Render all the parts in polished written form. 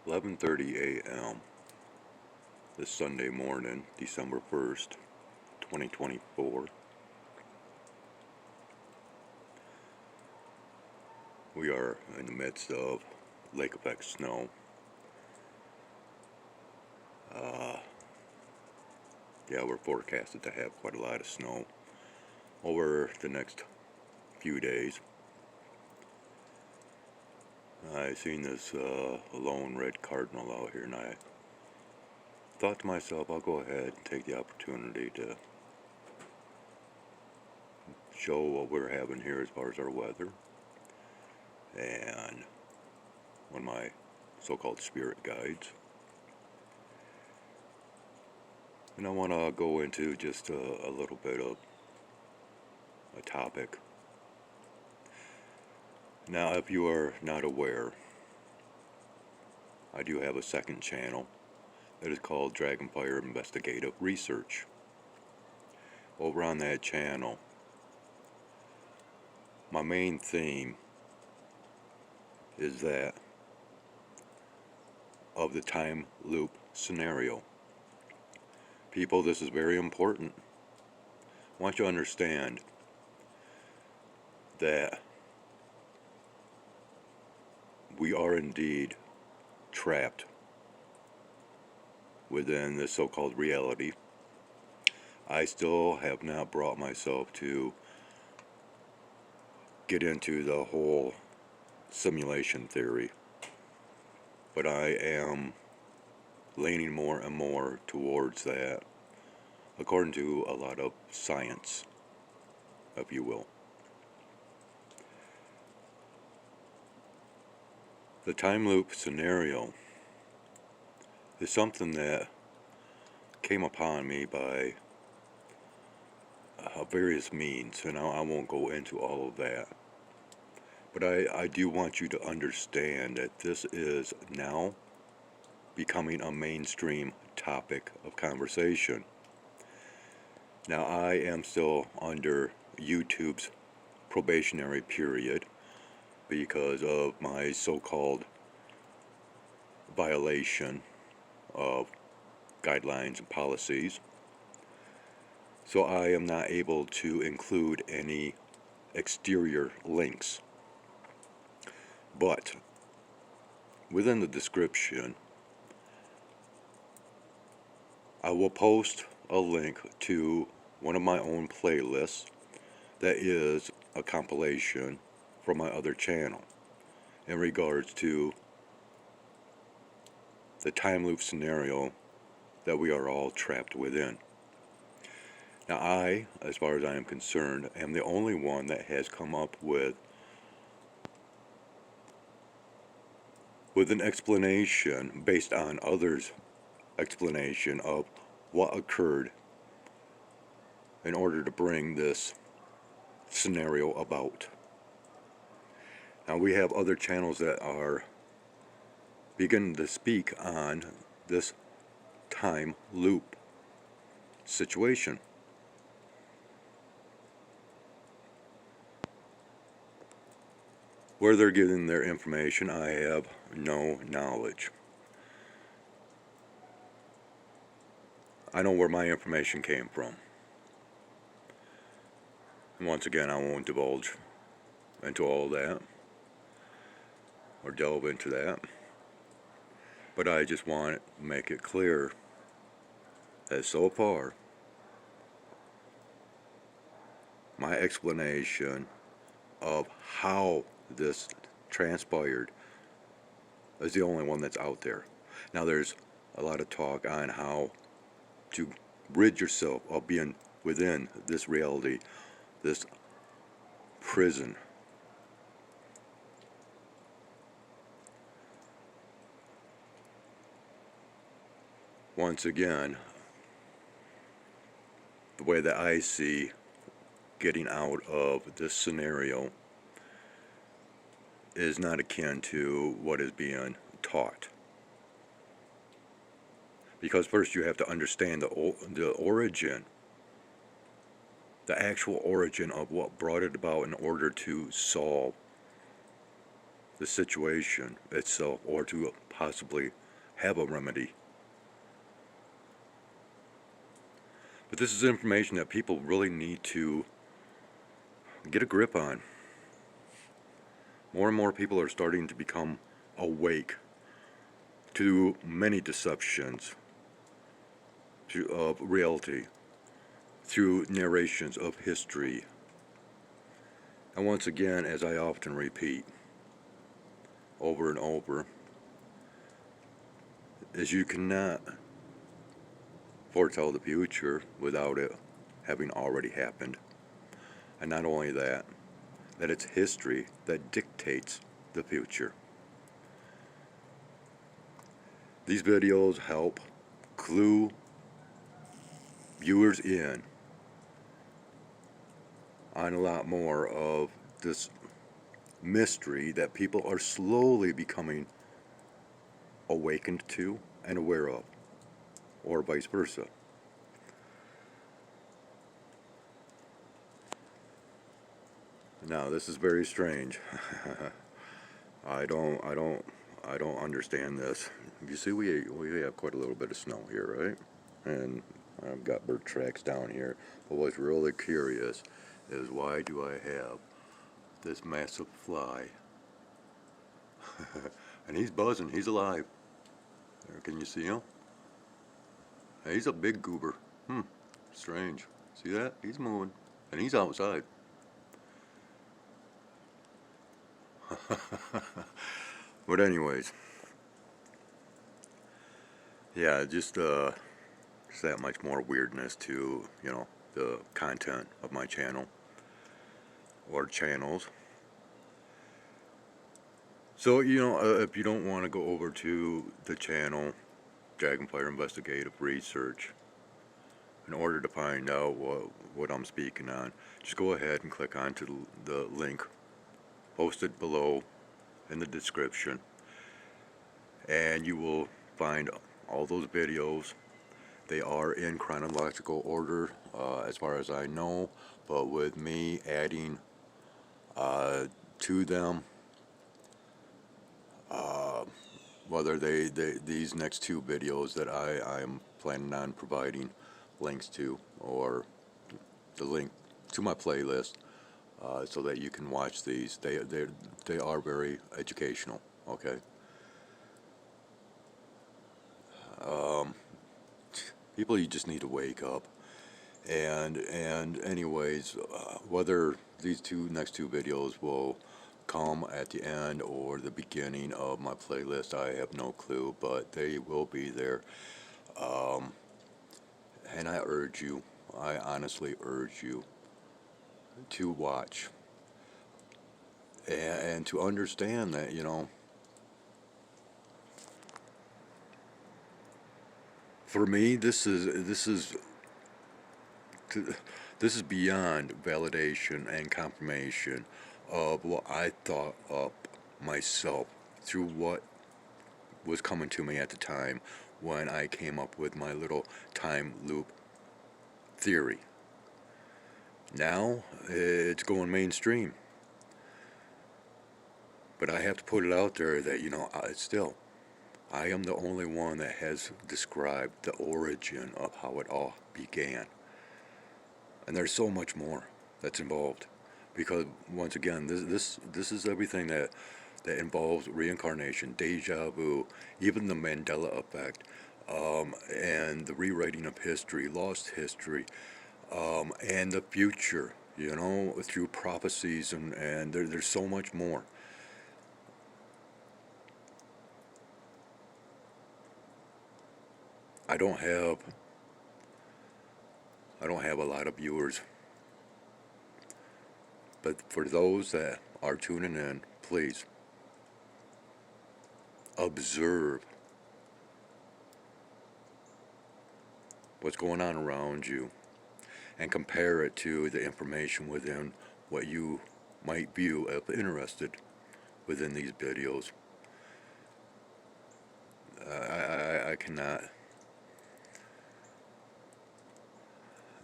11:30 a.m. this Sunday morning, December 1st, 2024. We are in the midst of lake effect snow. Yeah, we're forecasted to have quite a lot of snow over the next few days. I seen this lone red cardinal out here, and I thought to myself, I'll go ahead and take the opportunity to show what we're having here as far as our weather. And one of my so-called spirit guides. And I want to go into just a little bit of a topic. Now, if you are not aware, I do have a second channel that is called Dragonfire Investigative Research. Over on that channel, my main theme is that of the time loop scenario. People, this is very important. I want you to understand that we are indeed trapped within this so-called reality. I still have not brought myself to get into the whole simulation theory, but I am leaning more and more towards that, according to a lot of science, if you will. The time loop scenario is something that came upon me by various means, and I won't go into all of that. But I do want you to understand that this is now becoming a mainstream topic of conversation. Now, I am still under YouTube's probationary period because of my so-called violation of guidelines and policies. So I am not able to include any exterior links. But within the description, I will post a link to one of my own playlists that is a compilation from my other channel in regards to the time loop scenario that we are all trapped within. Now, I, as far as I am concerned, am the only one that has come up with an explanation based on others' explanation of what occurred in order to bring this scenario about. Now, we have other channels that are beginning to speak on this time loop situation. Where they're getting their information, I have no knowledge. I know where my information came from. And once again, I won't divulge into all that or delve into that. But I just want to make it clear that so far, my explanation of how this transpired is the only one that's out there. Now, there's a lot of talk on how to rid yourself of being within this reality, this prison. Once again, the way that I see getting out of this scenario is not akin to what is being taught. Because first you have to understand the origin, the actual origin of what brought it about in order to solve the situation itself, or to possibly have a remedy. But this is information that people really need to get a grip on. More and more people are starting to become awake to many deceptions of reality through narrations of history. And once again, as I often repeat over and over, is you cannot foretell the future without it having already happened. And not only that, that it's history that dictates the future. These videos help clue viewers in on a lot more of this mystery that people are slowly becoming awakened to and aware of, or vice versa. Now, this is very strange. I don't understand this. You see, we have quite a little bit of snow here, right? And I've got bird tracks down here. But what's really curious is, why do I have this massive fly? And he's buzzing. He's alive. There, can you see him? He's a big goober. Strange. See that? He's moving. And he's outside. But anyways, yeah, just that much more weirdness to, the content of my channel or channels. So, if you don't want to go over to the channel Dragonfire Investigative Research in order to find out what I'm speaking on, just go ahead and click onto the link posted below in the description, and you will find all those videos. They are in chronological order, as far as I know, but with me adding to them, whether these next two videos that I'm planning on providing links to, or the link to my playlist, so that you can watch these. They are very educational. Okay. People, you just need to wake up. And anyways, whether these next two videos will come at the end or the beginning of my playlist, I have no clue, but they will be there. And I honestly urge you to watch and to understand that, for me, this is beyond validation and confirmation of what I thought up myself through what was coming to me at the time when I came up with my little time loop theory. Now it's going mainstream, but I have to put it out there that I am the only one that has described the origin of how it all began. And there's so much more that's involved, because once again, this is everything that involves reincarnation, deja vu, even the Mandela effect, and the rewriting of history, lost history, and the future, through prophecies, and there's so much more. I don't have a lot of viewers, but for those that are tuning in, please observe what's going on around you and compare it to the information within what you might view if interested within these videos. I cannot.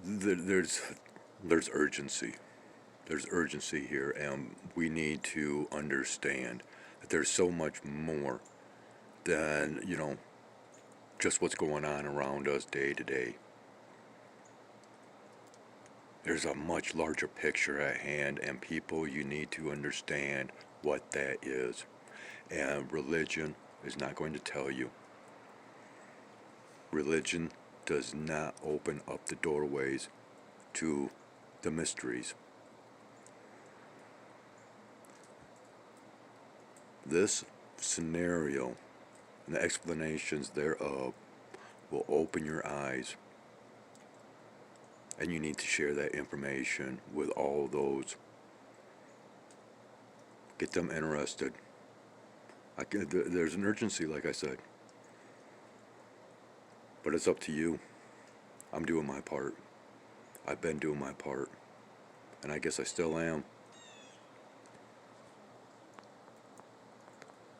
There's urgency. There's urgency here, and we need to understand there's so much more than, just what's going on around us day to day. There's a much larger picture at hand, and people, you need to understand what that is. And religion is not going to tell you. Religion does not open up the doorways to the mysteries. This scenario and the explanations thereof will open your eyes, and you need to share that information with all those. Get them interested. There's an urgency, like I said, but it's up to you. I'm doing my part. I've been doing my part, and I guess I still am.